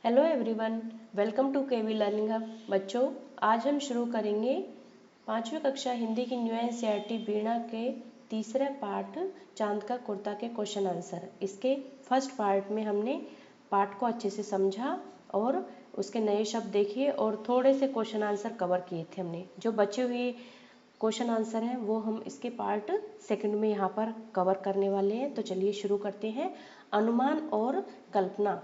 Hello everyone, welcome to KV learning hub. बच्चों, आज हम शुरू करेंगे 5वीं कक्षा हिंदी की न्यू एनसीईआरटी बीणा के तीसरे पार्ट चांद का कुर्ता के क्वेश्चन आंसर। इसके फर्स्ट पार्ट में हमने पार्ट को अच्छे से समझा और उसके नए शब्द देखिए और थोड़े से क्वेश्चन आंसर कवर किए थे हमने। जो बचे हुए क्वेश्चन आंसर हैं वो हम इसके पार्ट सेकंड में यहाँ पर कवर करने वाले हैं। तो चलिए शुरू करते हैं। अनुमान और कल्पना।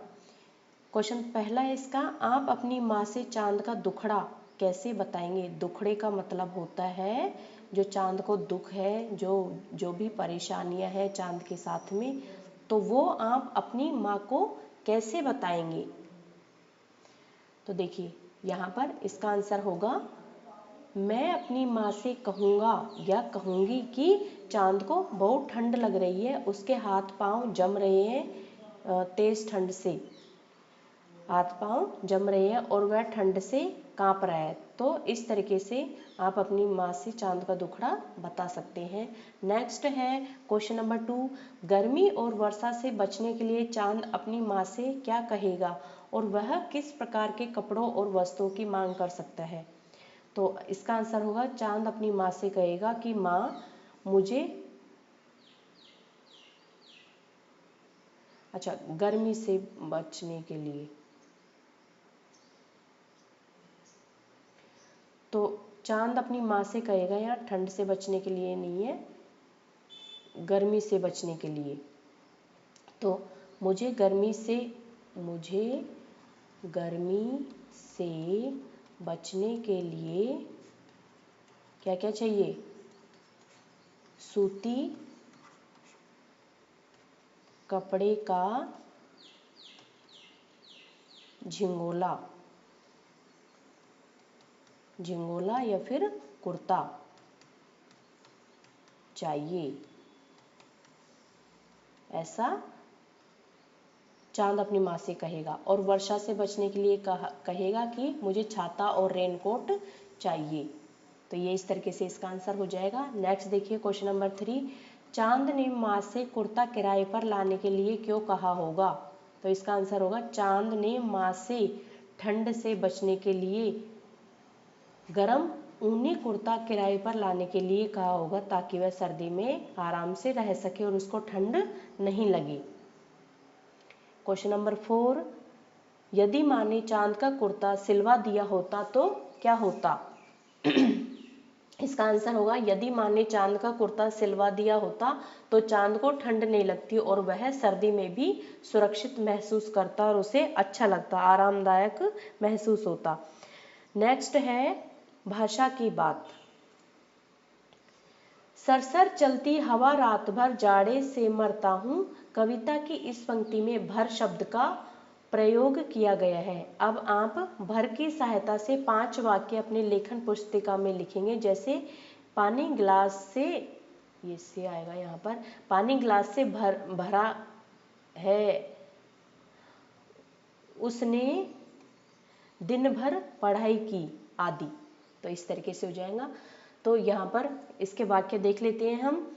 क्वेश्चन पहला है इसका, आप अपनी माँ से चांद का दुखड़ा कैसे बताएंगे। दुखड़े का मतलब होता है जो चांद को दुख है, जो भी परेशानियां हैं चांद के साथ में, तो वो आप अपनी माँ को कैसे बताएंगे। तो देखिए यहाँ पर इसका आंसर होगा, मैं अपनी माँ से कहूँगा या कहूँगी कि चांद को बहुत ठंड लग रही है, उसके हाथ पांव जम रहे हैं तेज ठंड से, हाथ पांव जम रहे हैं और वह ठंड से कांप रहा है। तो इस तरीके से आप अपनी माँ से चांद का दुखड़ा बता सकते हैं। नेक्स्ट है क्वेश्चन नंबर 2, गर्मी और वर्षा से बचने के लिए चांद अपनी माँ से क्या कहेगा और वह किस प्रकार के कपड़ों और वस्तुओं की मांग कर सकता है। तो इसका आंसर होगा, चांद अपनी माँ से कहेगा कि माँ मुझे गर्मी से बचने के लिए। तो चांद अपनी माँ से कहेगा, यहाँ ठंड से बचने के लिए नहीं है, गर्मी से बचने के लिए। तो मुझे गर्मी से बचने के लिए क्या क्या चाहिए। सूती कपड़े का झिंगोला या फिर कुर्ता चाहिए, ऐसा चांद अपनी माँ से कहेगा। और वर्षा से बचने के लिए कहेगा कि मुझे छाता और रेनकोट चाहिए। तो ये इस तरीके से इसका आंसर हो जाएगा। नेक्स्ट देखिए क्वेश्चन नंबर 3, चांद ने माँ से कुर्ता किराए पर लाने के लिए क्यों कहा होगा। तो इसका आंसर होगा, चांद ने माँ से ठंड से बचने के लिए गरम ऊनी कुर्ता किराए पर लाने के लिए कहा होगा, ताकि वह सर्दी में आराम से रह सके और उसको ठंड नहीं लगे। क्वेश्चन नंबर 4, यदि माँ ने चांद का कुर्ता सिलवा दिया होता तो क्या होता। इसका आंसर होगा, यदि माँ ने चांद का कुर्ता सिलवा दिया होता तो चांद को ठंड नहीं लगती और वह सर्दी में भी सुरक्षित महसूस करता और उसे अच्छा लगता, आरामदायक महसूस होता। नेक्स्ट है भाषा की बात। सरसर चलती हवा रात भर जाड़े से मरता हूँ, कविता की इस पंक्ति में भर शब्द का प्रयोग किया गया है। अब आप भर की सहायता से 5 वाक्य अपने लेखन पुस्तिका में लिखेंगे। जैसे पानी गिलास से, ये से आएगा यहाँ पर, पानी गिलास से भरा है, उसने दिन भर पढ़ाई की आदि। तो इस तरीके से हो जाएगा। तो यहाँ पर इसके वाक्य देख लेते हैं हम।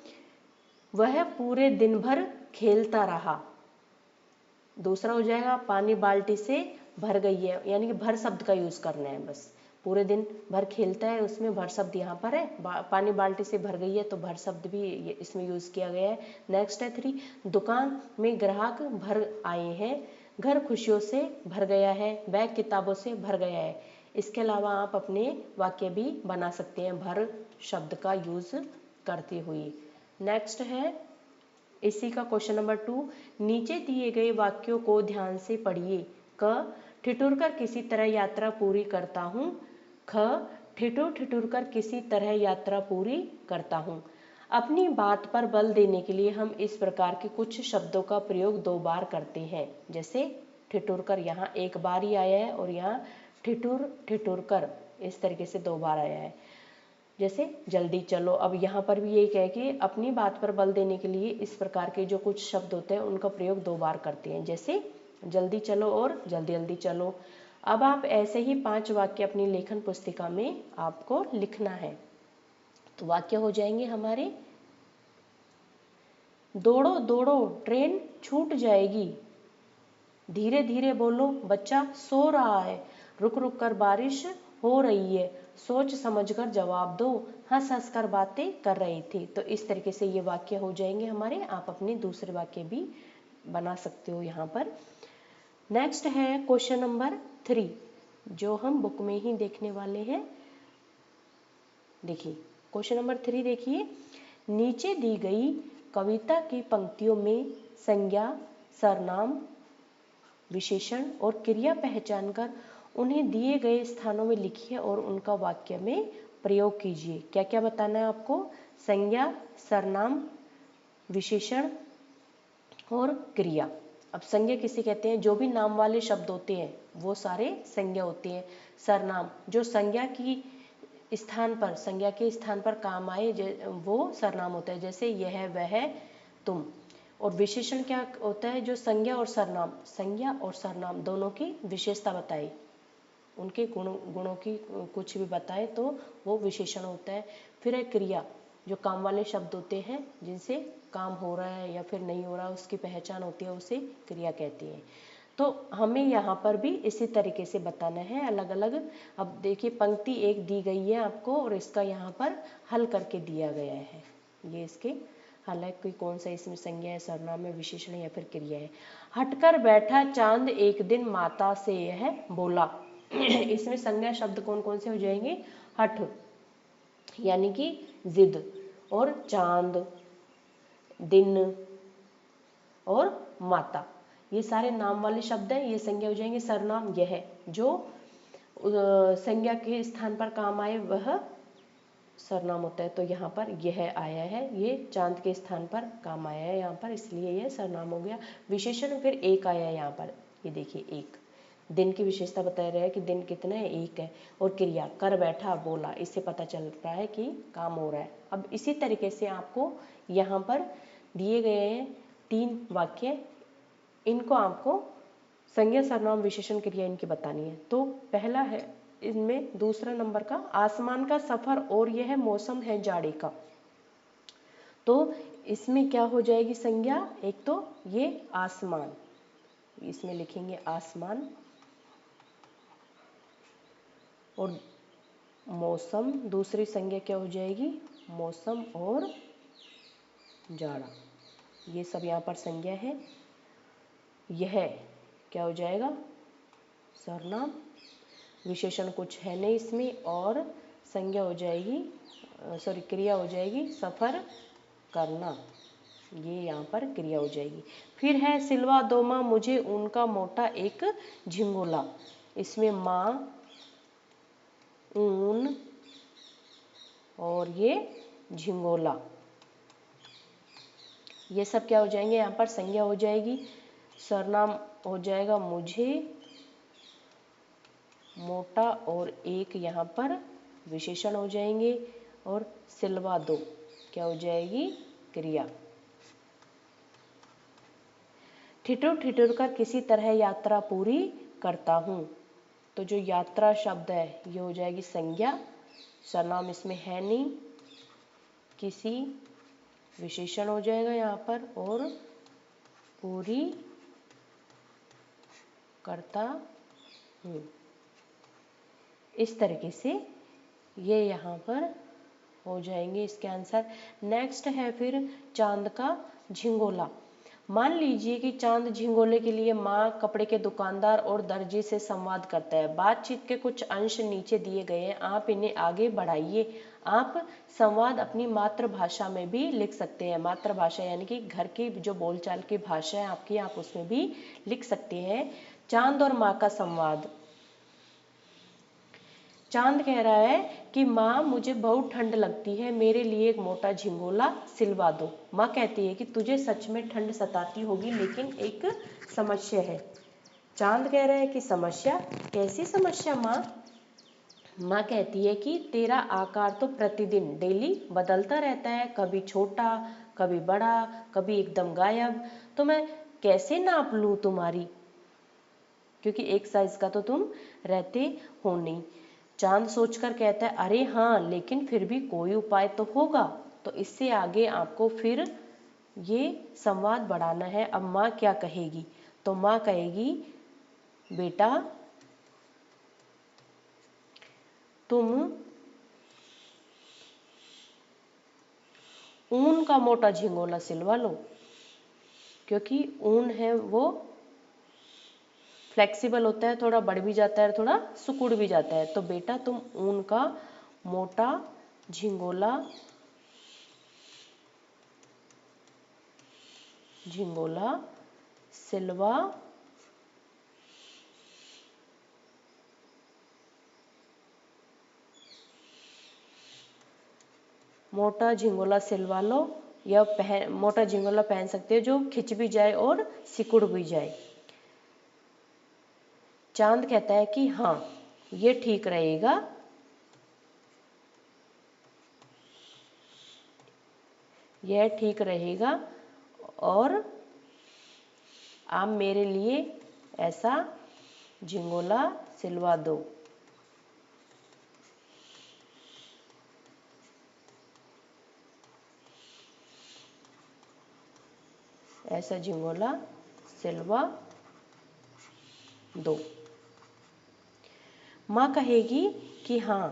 वह पूरे दिन भर खेलता रहा। दूसरा हो जाएगा, पानी बाल्टी से भर गई है, यानी कि भर शब्द का यूज करना है बस। पूरे दिन भर खेलता है, उसमें भर शब्द यहाँ पर है। पानी बाल्टी से भर गई है तो भर शब्द भी इसमें यूज किया गया है। नेक्स्ट है 3, दुकान में ग्राहक भर आए हैं, घर खुशियों से भर गया है, बैग किताबों से भर गया है। इसके अलावा आप अपने वाक्य भी बना सकते हैं भर शब्द का यूज करते हुए। नेक्स्ट है इसी का क्वेश्चन नंबर 2, नीचे दिए गए वाक्यों को ध्यान से पढ़िए। क, ठिठुर कर किसी तरह यात्रा पूरी करता हूँ। ख, ठिठुर कर किसी तरह यात्रा पूरी करता हूँ। अपनी बात पर बल देने के लिए हम इस प्रकार के कुछ शब्दों का प्रयोग 2 बार करते हैं। जैसे ठिठुर कर यहाँ 1 बार ही आया है और यहाँ ठिठुर कर इस तरीके से 2 बार आया है। जैसे जल्दी चलो, अब यहाँ पर भी यही कहे कि अपनी बात पर बल देने के लिए इस प्रकार के जो कुछ शब्द होते हैं उनका प्रयोग 2 बार करते हैं। जैसे जल्दी चलो और जल्दी जल्दी चलो। अब आप ऐसे ही 5 वाक्य अपनी लेखन पुस्तिका में आपको लिखना है। तो वाक्य हो जाएंगे हमारे, दौड़ो दौड़ो ट्रेन छूट जाएगी। धीरे धीरे बोलो, बच्चा सो रहा है। रुक रुक कर बारिश हो रही है, सोच समझकर जवाब दो, हंस हंस कर बातें कर रही थी। तो इस तरीके से ये वाक्य हो जाएंगे हमारे। आप अपने दूसरे वाक्य भी बना सकते हो यहाँ पर। नेक्स्ट है क्वेश्चन नंबर 3, जो हम बुक में ही देखने वाले हैं। देखिए क्वेश्चन नंबर 3 देखिए, नीचे दी गई कविता की पंक्तियों में संज्ञा, सर्वनाम, विशेषण और क्रिया पहचान कर उन्हें दिए गए स्थानों में लिखिए और उनका वाक्य में प्रयोग कीजिए। क्या क्या बताना है आपको? संज्ञा, सर्वनाम, विशेषण और क्रिया। अब संज्ञा किसे कहते हैं? जो भी नाम वाले शब्द होते हैं वो सारे संज्ञा होते हैं। सर्वनाम जो संज्ञा के स्थान पर काम आए वो सर्वनाम होता है, जैसे यह, वह, तुम। और विशेषण क्या होता है? जो संज्ञा और सर्वनाम दोनों की विशेषता बताए, उनके गुणों की कुछ भी बताए तो वो विशेषण होता है। फिर है क्रिया, जो काम वाले शब्द होते हैं जिनसे काम हो रहा है या फिर नहीं हो रहा, उसकी पहचान होती है, उसे क्रिया कहती हैं। तो हमें यहाँ पर भी इसी तरीके से बताना है अलग अलग। अब देखिए पंक्ति 1 दी गई है आपको और इसका यहाँ पर हल करके दिया गया है। ये इसके हल है कि कौन सा इसमें संज्ञा है, सर्वनाम है, विशेषण या फिर क्रिया है। हटकर बैठा चांद एक दिन माता से यह बोला। इसमें संज्ञा शब्द कौन कौन से हो जाएंगे? हठ यानी कि जिद, और चांद, दिन और माता, ये सारे नाम वाले शब्द हैं, ये संज्ञा हो जाएंगे। सर्वनाम यह जो संज्ञा के स्थान पर काम आए वह सर्वनाम होता है। तो यहाँ पर यह आया है, ये चांद के स्थान पर काम आया है यहाँ पर, इसलिए यह सर्वनाम हो गया। विशेषण फिर एक आया है यहाँ पर, ये देखिए एक, दिन की विशेषता बता रहा है कि दिन कितना है? 1 है। और क्रिया कर बैठा बोला, इससे पता चल रहा है कि काम हो रहा है। अब इसी तरीके से आपको यहाँ पर दिए गए हैं 3 वाक्य, इनको आपको संज्ञा, सर्वनाम, विशेषण, क्रिया इनकी बतानी है। तो पहला है इनमें दूसरा नंबर का, आसमान का सफर और यह मौसम है जाड़े का। तो इसमें क्या हो जाएगी संज्ञा? एक तो ये आसमान, इसमें लिखेंगे आसमान, और मौसम दूसरी संज्ञा क्या हो जाएगी? मौसम और जाड़ा, ये सब यहाँ पर संज्ञा है। यह क्या हो जाएगा? सर्वनाम, विशेषण कुछ है नहीं इसमें, और संज्ञा हो जाएगी, क्रिया हो जाएगी सफर करना, ये यहाँ पर क्रिया हो जाएगी। फिर है सिलवा दो माँ मुझे उनका मोटा एक झिंगोला। इसमें माँ, ऊन और ये झिंगोला, ये सब क्या हो जाएंगे? यहाँ पर संज्ञा हो जाएगी। सर्वनाम हो जाएगा मुझे, मोटा और एक यहाँ पर विशेषण हो जाएंगे, और सिलवा दो क्या हो जाएगी? क्रिया। ठिठुर ठिठुर कर किसी तरह यात्रा पूरी करता हूँ। तो जो यात्रा शब्द है ये हो जाएगी संज्ञा, सर्वनाम इसमें है नहीं, किसी विशेषण हो जाएगा यहाँ पर, और पूरी करता हूँ। इस तरीके से ये यहाँ पर हो जाएंगे इसके आंसर। नेक्स्ट है फिर चांद का झिंगोला। मान लीजिए कि चांद झिंगोले के लिए माँ कपड़े के दुकानदार और दर्जी से संवाद करता है। बातचीत के कुछ अंश नीचे दिए गए हैं, आप इन्हें आगे बढ़ाइए। आप संवाद अपनी मातृभाषा में भी लिख सकते हैं। मातृभाषा यानी कि घर की जो बोलचाल की भाषा है आपकी, आप उसमें भी लिख सकते हैं। चांद और माँ का संवाद। चांद कह रहा है कि माँ मुझे बहुत ठंड लगती है, मेरे लिए एक मोटा झिंगोला सिलवा दो। माँ कहती है कि तुझे सच में ठंड सताती होगी, लेकिन एक समस्या है। चांद कह रहा है कि समस्या? कैसी समस्या माँ? माँ कहती है कि तेरा आकार तो प्रतिदिन डेली बदलता रहता है, कभी छोटा, कभी बड़ा, कभी एकदम गायब। तो मैं कैसे नाप लूँ तुम्हारी, क्योंकि एक साइज का तो तुम रहते हो नहीं। चांद सोचकर कहता है अरे हाँ, लेकिन फिर भी कोई उपाय तो होगा। तो इससे आगे आपको फिर ये संवाद बढ़ाना है। अब माँ क्या कहेगी? तो माँ कहेगी बेटा तुम ऊन का मोटा झिंगोला सिलवा लो, क्योंकि ऊन है वो फ्लेक्सिबल होता है, थोड़ा बढ़ भी जाता है, थोड़ा सिकुड़ भी जाता है। तो बेटा तुम ऊन का मोटा झिंगोला सिलवा मोटा झिंगोला सिलवा लो, या मोटा झिंगोला पहन सकते हो जो खिंच भी जाए और सिकुड़ भी जाए। चांद कहता है कि हाँ ये ठीक रहेगा, यह ठीक रहेगा, और आप मेरे लिए ऐसा झिंगोला सिलवा दो। ऐसा झिंगोला सिलवा दो। माँ कहेगी कि हाँ,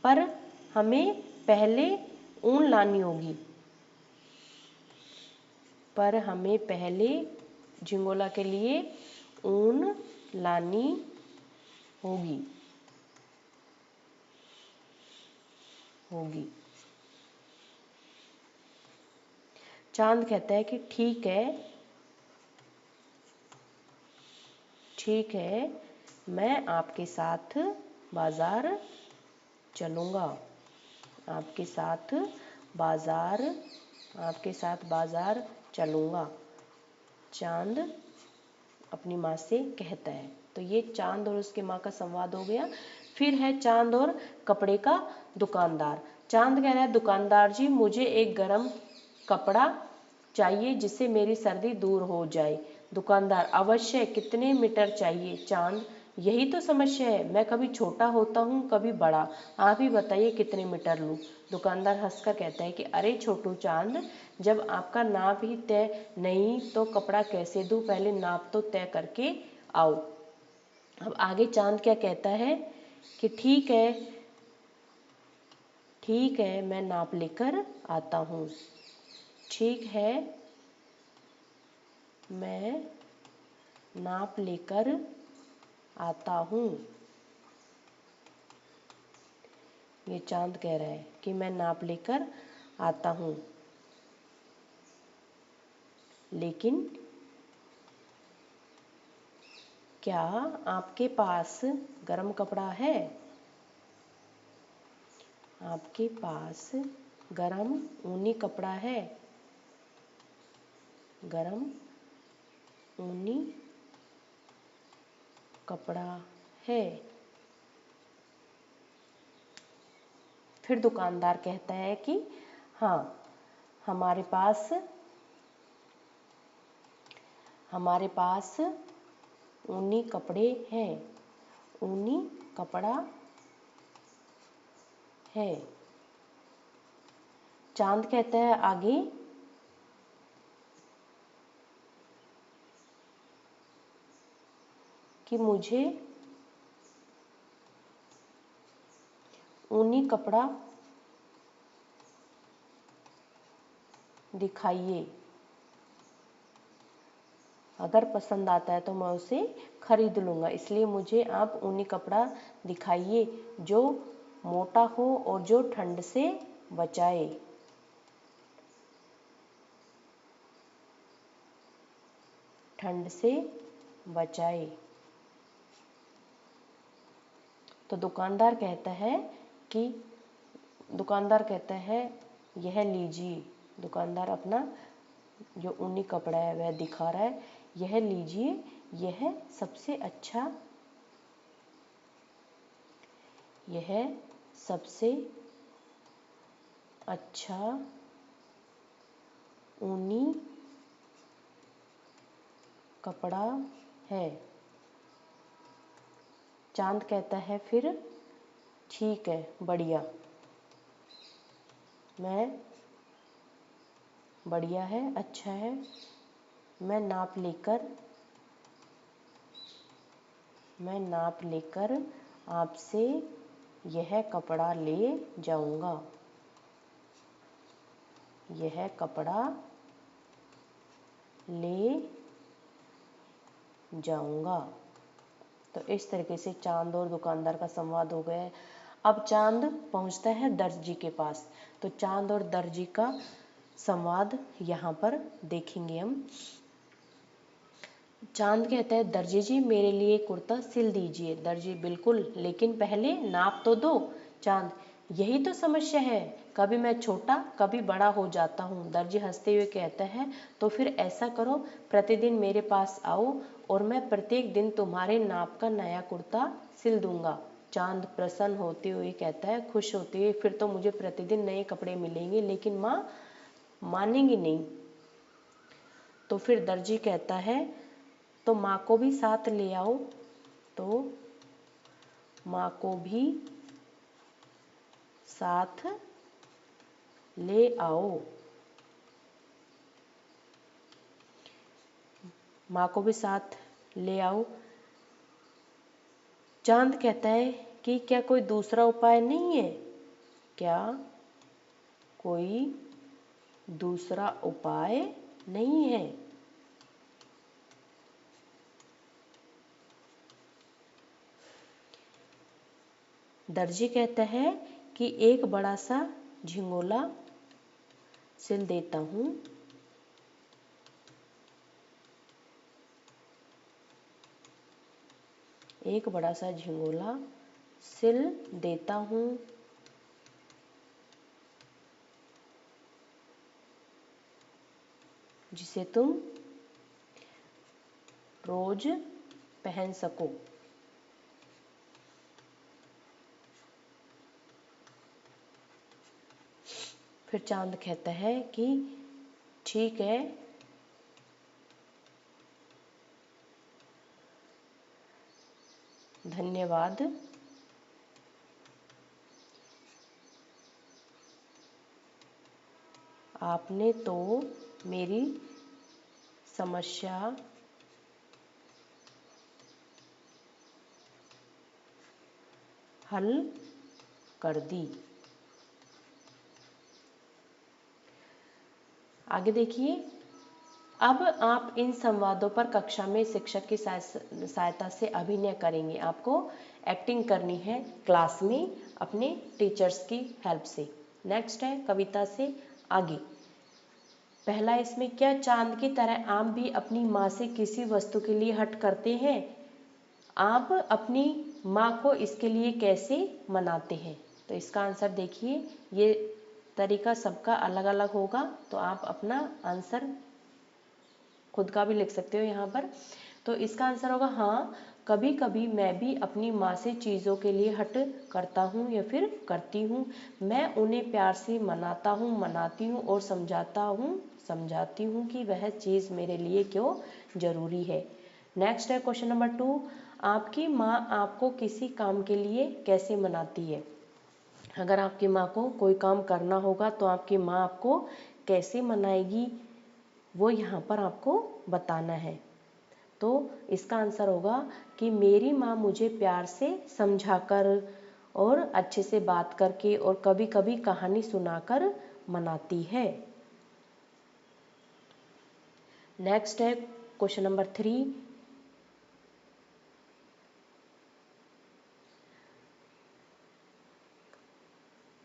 पर हमें पहले ऊन लानी होगी, पर हमें पहले झिंगोला के लिए ऊन लानी होगी। चांद कहता है कि ठीक है, मैं आपके साथ बाजार चलूँगा, आपके साथ बाजार चलूँगा। चांद अपनी माँ से कहता है। तो ये चांद और उसके माँ का संवाद हो गया। फिर है चांद और कपड़े का दुकानदार। चांद कह रहा है दुकानदार जी मुझे एक गरम कपड़ा चाहिए जिससे मेरी सर्दी दूर हो जाए। दुकानदार अवश्य, कितने मीटर चाहिए? चांद यही तो समस्या है, मैं कभी छोटा होता हूँ कभी बड़ा, आप ही बताइए कितने मीटर लूँ? दुकानदार हंसकर कहता है कि अरे छोटू चांद, जब आपका नाप ही तय नहीं तो कपड़ा कैसे दूँ, पहले नाप तो तय करके आओ। अब आगे चांद क्या कहता है कि ठीक है मैं नाप लेकर आता हूँ। ठीक है मैं नाप लेकर आता हूँ। ये चांद कह रहा है कि मैं नाप लेकर आता हूँ, लेकिन क्या आपके पास गरम कपड़ा है? आपके पास गरम ऊनी कपड़ा है? गरम ऊनी कपड़ा है? फिर दुकानदार कहता है कि हाँ हमारे पास ऊनी कपड़े हैं, ऊनी कपड़ा है। चांद कहता है आगे कि मुझे ऊनी कपड़ा दिखाइए, अगर पसंद आता है तो मैं उसे खरीद लूँगा, इसलिए मुझे आप ऊनी कपड़ा दिखाइए जो मोटा हो और जो ठंड से बचाए। ठंड से बचाए। तो दुकानदार कहता है यह लीजिए। दुकानदार अपना जो ऊनी कपड़ा है वह दिखा रहा है, यह लीजिए, यह सबसे अच्छा ऊनी कपड़ा है। चांद कहता है फिर ठीक है, बढ़िया है, अच्छा है। मैं नाप लेकर आपसे यह कपड़ा ले जाऊंगा। यह कपड़ा ले जाऊंगा। तो इस तरीके से चांद और दुकानदार का संवाद हो गया है। अब चांद पहुंचता है दर्जी के पास, तो चांद और दर्जी का संवाद यहाँ पर देखेंगे हम। चांद कहता है, दर्जी जी मेरे लिए कुर्ता सिल दीजिए। दर्जी, बिल्कुल, लेकिन पहले नाप तो दो। चांद, यही तो समस्या है, कभी मैं छोटा कभी बड़ा हो जाता हूँ। दर्जी हंसते हुए कहता है, तो फिर ऐसा करो, प्रतिदिन मेरे पास आओ और मैं प्रत्येक दिन तुम्हारे नाप का नया कुर्ता सिल दूंगा। चांद प्रसन्न होते हुए कहता है, खुश होते हुए, फिर तो मुझे प्रतिदिन नए कपड़े मिलेंगे, लेकिन माँ मानेंगी नहीं। तो फिर दर्जी कहता है, तो माँ को भी साथ ले आओ। तो माँ को भी साथ ले आओ। माँ को भी साथ ले आओ। चांद कहता है कि क्या कोई दूसरा उपाय नहीं है? क्या कोई दूसरा उपाय नहीं है? दर्जी कहता है कि एक बड़ा सा झिंगोला सिल देता हूँ। एक बड़ा सा झिंगोला सिल देता हूँ, जिसे तुम रोज पहन सको। फिर चांद कहता है कि ठीक है, धन्यवाद। आपने तो मेरी समस्या हल कर दी। आगे देखिए, अब आप इन संवादों पर कक्षा में शिक्षक की सहायता से अभिनय करेंगे। आपको एक्टिंग करनी है क्लास में अपने टीचर्स की हेल्प से। नेक्स्ट है कविता से आगे। पहला इसमें, क्या चांद की तरह आप भी अपनी माँ से किसी वस्तु के लिए हट करते हैं? आप अपनी माँ को इसके लिए कैसे मनाते हैं? तो इसका आंसर देखिए, ये तरीका सबका अलग अलग होगा, तो आप अपना आंसर खुद का भी लिख सकते हो यहाँ पर। तो इसका आंसर होगा हाँ, कभी कभी मैं भी अपनी माँ से चीज़ों के लिए हट करता हूँ या फिर करती हूँ। मैं उन्हें प्यार से मनाता हूँ, मनाती हूँ और समझाती हूँ कि वह चीज़ मेरे लिए क्यों ज़रूरी है। नेक्स्ट है क्वेश्चन नंबर 2, आपकी माँ आपको किसी काम के लिए कैसे मनाती है? अगर आपकी माँ को कोई काम करना होगा तो आपकी माँ आपको कैसे मनाएगी, वो यहाँ पर आपको बताना है। तो इसका आंसर होगा कि मेरी माँ मुझे प्यार से समझाकर और अच्छे से बात करके और कभी कभी कहानी सुनाकर मनाती है। नेक्स्ट है क्वेश्चन नंबर 3,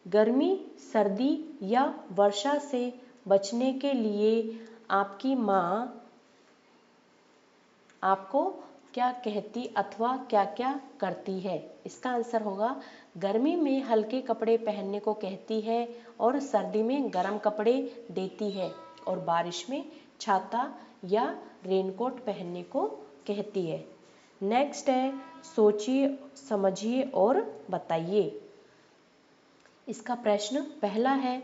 गर्मी, सर्दी या वर्षा से बचने के लिए आपकी माँ आपको क्या कहती अथवा क्या क्या करती है? इसका आंसर होगा, गर्मी में हल्के कपड़े पहनने को कहती है और सर्दी में गर्म कपड़े देती है और बारिश में छाता या रेनकोट पहनने को कहती है। नेक्स्ट है, सोचिए, समझिए और बताइए। इसका प्रश्न पहला है,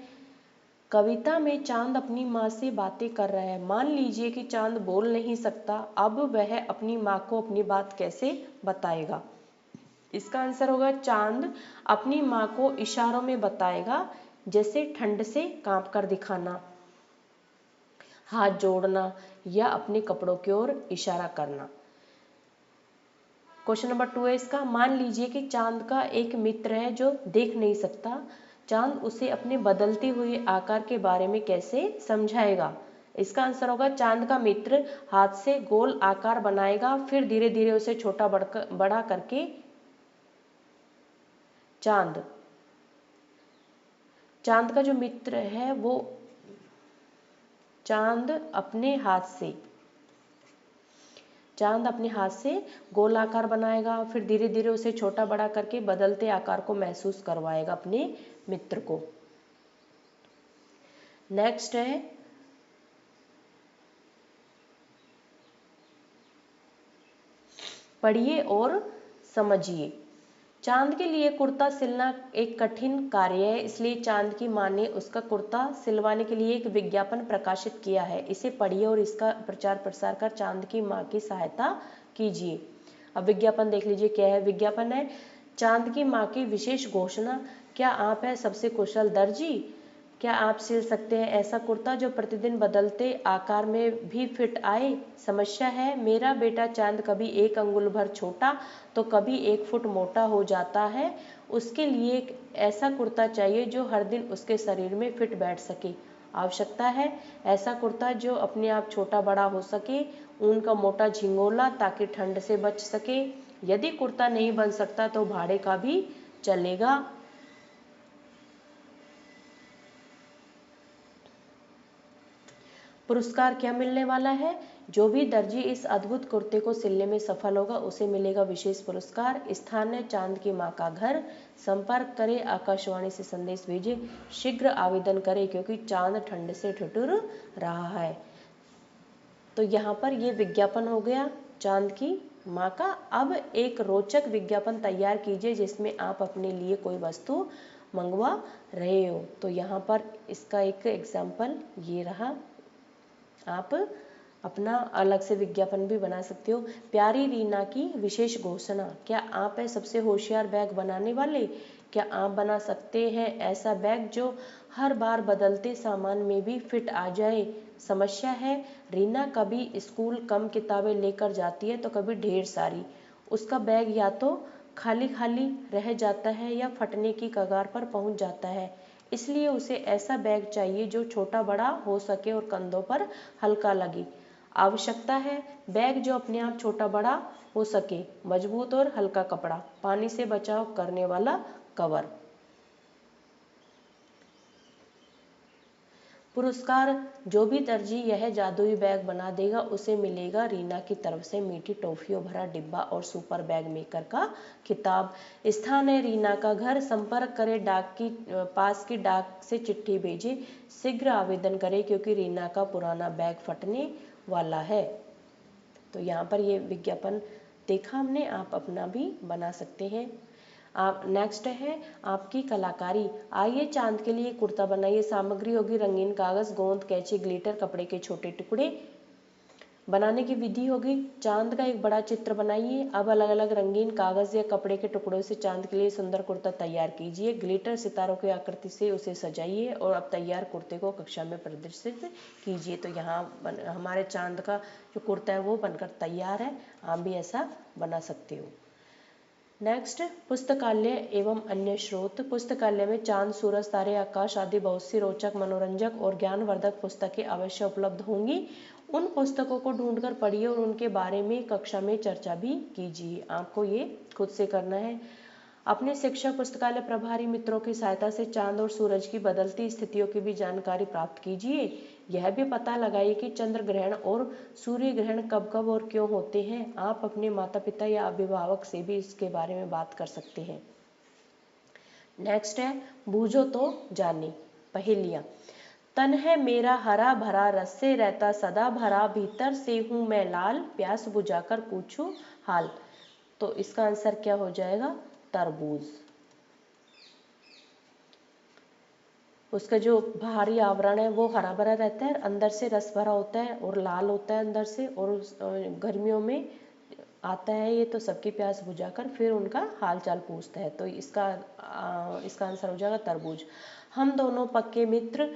कविता में चांद अपनी माँ से बातें कर रहा है। मान लीजिए कि चांद बोल नहीं सकता, अब वह अपनी माँ को अपनी बात कैसे बताएगा? इसका आंसर होगा, चांद अपनी माँ को इशारों में बताएगा, जैसे ठंड से कांप कर दिखाना। हाथ जोड़ना या अपने कपड़ों की ओर इशारा करना। क्वेश्चन नंबर 2 है इसका, मान लीजिए कि चांद का एक मित्र है जो देख नहीं सकता। चांद उसे अपने बदलते हुए आकार के बारे में कैसे समझाएगा? इसका आंसर होगा, चांद का मित्र हाथ से गोल आकार बनाएगा, फिर धीरे धीरे उसे छोटा बड़ा करके चांद का जो मित्र है वो चांद अपने हाथ से गोल आकार बनाएगा, फिर धीरे धीरे उसे छोटा बड़ा करके बदलते आकार को महसूस करवाएगा अपने मित्र को। नेक्स्ट है, पढ़िए और समझिए। चांद के लिए कुर्ता सिलना एक कठिन कार्य है, इसलिए चांद की मां ने उसका कुर्ता सिलवाने के लिए एक विज्ञापन प्रकाशित किया है। इसे पढ़िए और इसका प्रचार प्रसार कर चांद की मां की सहायता कीजिए। अब विज्ञापन देख लीजिए क्या है। विज्ञापन है, चांद की मां की विशेष घोषणा, क्या आप है सबसे कुशल दर्जी? क्या आप सिल सकते हैं ऐसा कुर्ता जो प्रतिदिन बदलते आकार में भी फिट आए? समस्या है, मेरा बेटा चांद कभी 1 अंगुल भर छोटा तो कभी 1 फुट मोटा हो जाता है। उसके लिए एक ऐसा कुर्ता चाहिए जो हर दिन उसके शरीर में फिट बैठ सके। आवश्यकता है ऐसा कुर्ता जो अपने आप छोटा बड़ा हो सके, ऊन का मोटा झिंगोला ताकि ठंड से बच सके। यदि कुर्ता नहीं बन सकता तो भाड़े का भी चलेगा। पुरस्कार क्या मिलने वाला है? जो भी दर्जी इस अद्भुत कुर्ते को सिलने में सफल होगा उसे मिलेगा विशेष पुरस्कार। स्थान है चांद की मां का घर। संपर्क करें, आकाशवाणी से संदेश भेजें, शीघ्र आवेदन करें क्योंकि चांद ठंड से ठिठुर रहा है। तो यहाँ पर ये विज्ञापन हो गया चांद की मां का। अब एक रोचक विज्ञापन तैयार कीजिए जिसमें आप अपने लिए कोई वस्तु मंगवा रहे हो। तो यहाँ पर इसका एक एग्जाम्पल ये रहा। आप अपना अलग से विज्ञापन भी बना सकते हो। प्यारी रीना की विशेष घोषणा, क्या आप है सबसे होशियार बैग बनाने वाले? क्या आप बना सकते हैं ऐसा बैग जो हर बार बदलते सामान में भी फिट आ जाए? समस्या है, रीना कभी स्कूल कम किताबें लेकर जाती है तो कभी ढेर सारी। उसका बैग या तो खाली खाली रह जाता है या फटने की कगार पर पहुंच जाता है। इसलिए उसे ऐसा बैग चाहिए जो छोटा बड़ा हो सके और कंधों पर हल्का लगे। आवश्यकता है बैग जो अपने आप छोटा बड़ा हो सके, मजबूत और हल्का कपड़ा, पानी से बचाव करने वाला कवर। पुरस्कार, जो भी दर्जी यह जादुई बैग बना देगा उसे मिलेगा रीना की तरफ से मीठी टॉफियों भरा डिब्बा और सुपर बैग मेकर का खिताब। स्थान है रीना का घर। संपर्क करें, पास की डाक से चिट्ठी भेजें, शीघ्र आवेदन करें क्योंकि रीना का पुराना बैग फटने वाला है। तो यहाँ पर ये विज्ञापन देखा हमने, आप अपना भी बना सकते हैं। आप नेक्स्ट है आपकी कलाकारी। आइए चांद के लिए कुर्ता बनाइए। सामग्री होगी रंगीन कागज, गोंद, कैंची, ग्लिटर, कपड़े के छोटे टुकड़े। बनाने की विधि होगी, चांद का एक बड़ा चित्र बनाइए। अब अलग अलग रंगीन कागज या कपड़े के टुकड़ों से चांद के लिए सुंदर कुर्ता तैयार कीजिए। ग्लिटर सितारों की आकृति से उसे सजाइए और अब तैयार कुर्ते को कक्षा में प्रदर्शित कीजिए। तो यहाँ हमारे चांद का जो कुर्ता है वो बनकर तैयार है। आप भी ऐसा बना सकते हो। नेक्स्ट, पुस्तकालय एवं अन्य स्रोत। पुस्तकालय में चांद, सूरज, तारे, आकाश आदि बहुत सी रोचक, मनोरंजक और ज्ञानवर्धक पुस्तकें अवश्य उपलब्ध होंगी। उन पुस्तकों को ढूंढकर पढ़िए और उनके बारे में कक्षा में चर्चा भी कीजिए। आपको ये खुद से करना है। अपने शिक्षक, पुस्तकालय प्रभारी मित्रों की सहायता से चांद और सूरज की बदलती स्थितियों की भी जानकारी प्राप्त कीजिए। यह भी पता लगाइए कि चंद्र ग्रहण और सूर्य ग्रहण कब कब और क्यों होते हैं। आप अपने माता पिता या अभिभावक से भी इसके बारे में बात कर सकते हैं। नेक्स्ट है बूझो तो जाने पहेलियाँ। तन है मेरा हरा भरा, रस से रहता सदा भरा, भीतर से हूँ मैं लाल, प्यास बुझाकर पूछूं हाल। तो इसका आंसर क्या हो जाएगा? तरबूज। उसका जो बाहरी आवरण है वो हरा भरा रहता है, अंदर से रस भरा होता है और लाल होता है अंदर से, और गर्मियों में आता है ये तो सबकी प्यास बुझाकर फिर उनका हाल चाल पूछता है। तो इसका आंसर हो जाएगा तरबूज। हम दोनों पक्के मित्र,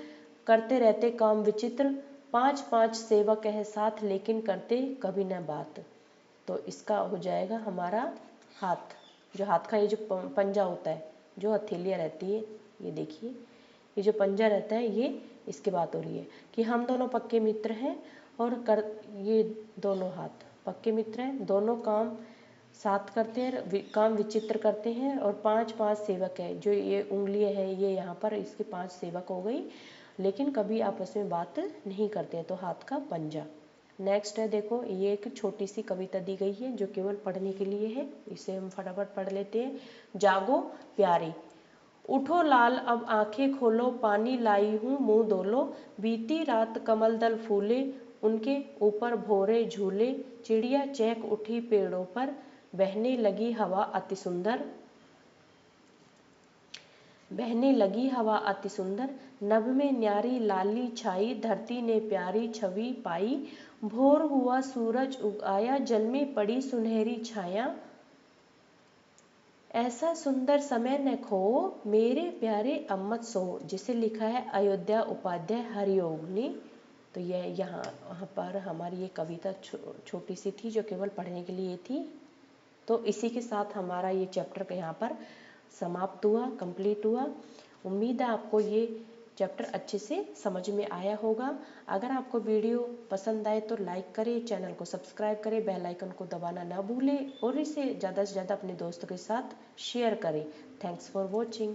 करते रहते काम विचित्र, पांच पांच सेवक है साथ लेकिन करते कभी न बात। तो इसका हो जाएगा हमारा हाथ, जो हाथ का ये जो पंजा होता है, जो हथेलियाँ रहती है, ये देखिए ये जो पंजा रहता है, ये इसकी बात हो रही है कि हम दोनों पक्के मित्र हैं और कर ये दोनों हाथ पक्के मित्र हैं, दोनों काम साथ करते हैं, काम विचित्र करते हैं और पांच पांच सेवक है, जो ये उंगलियां हैं ये यहाँ पर इसके पांच सेवक हो गई, लेकिन कभी आपस में बात नहीं करते, तो हाथ का पंजा। नेक्स्ट है देखो, ये एक छोटी सी कविता दी गई है जो केवल पढ़ने के लिए है, इसे हम फटाफट पढ़ लेते हैं। जागो प्यारे, उठो लाल अब आंखें खोलो, पानी लाई हूँ मुंह धो लो, बीती रात कमल दल फूले, उनके ऊपर भोरे झूले, चिड़िया चहक उठी पेड़ों पर, बहने लगी हवा अति सुंदर, बहने लगी हवा अति सुंदर, नभ में न्यारी लाली छाई, धरती ने प्यारी छवि पाई, भोर हुआ सूरज उग आया, जल में पड़ी सुनहरी छाया, ऐसा सुंदर समय न खो, मेरे प्यारे अम्मत सो। जिसे लिखा है अयोध्या उपाध्याय हरिओम ने। तो यह यहाँ पर हमारी ये कविता छोटी सी थी जो केवल पढ़ने के लिए थी। तो इसी के साथ हमारा ये चैप्टर यहाँ पर समाप्त हुआ, कंप्लीट हुआ। उम्मीद है आपको ये चैप्टर अच्छे से समझ में आया होगा। अगर आपको वीडियो पसंद आए तो लाइक करें, चैनल को सब्सक्राइब करें, बेल आइकन को दबाना ना भूलें और इसे ज़्यादा से ज़्यादा अपने दोस्तों के साथ शेयर करें। Thanks for watching.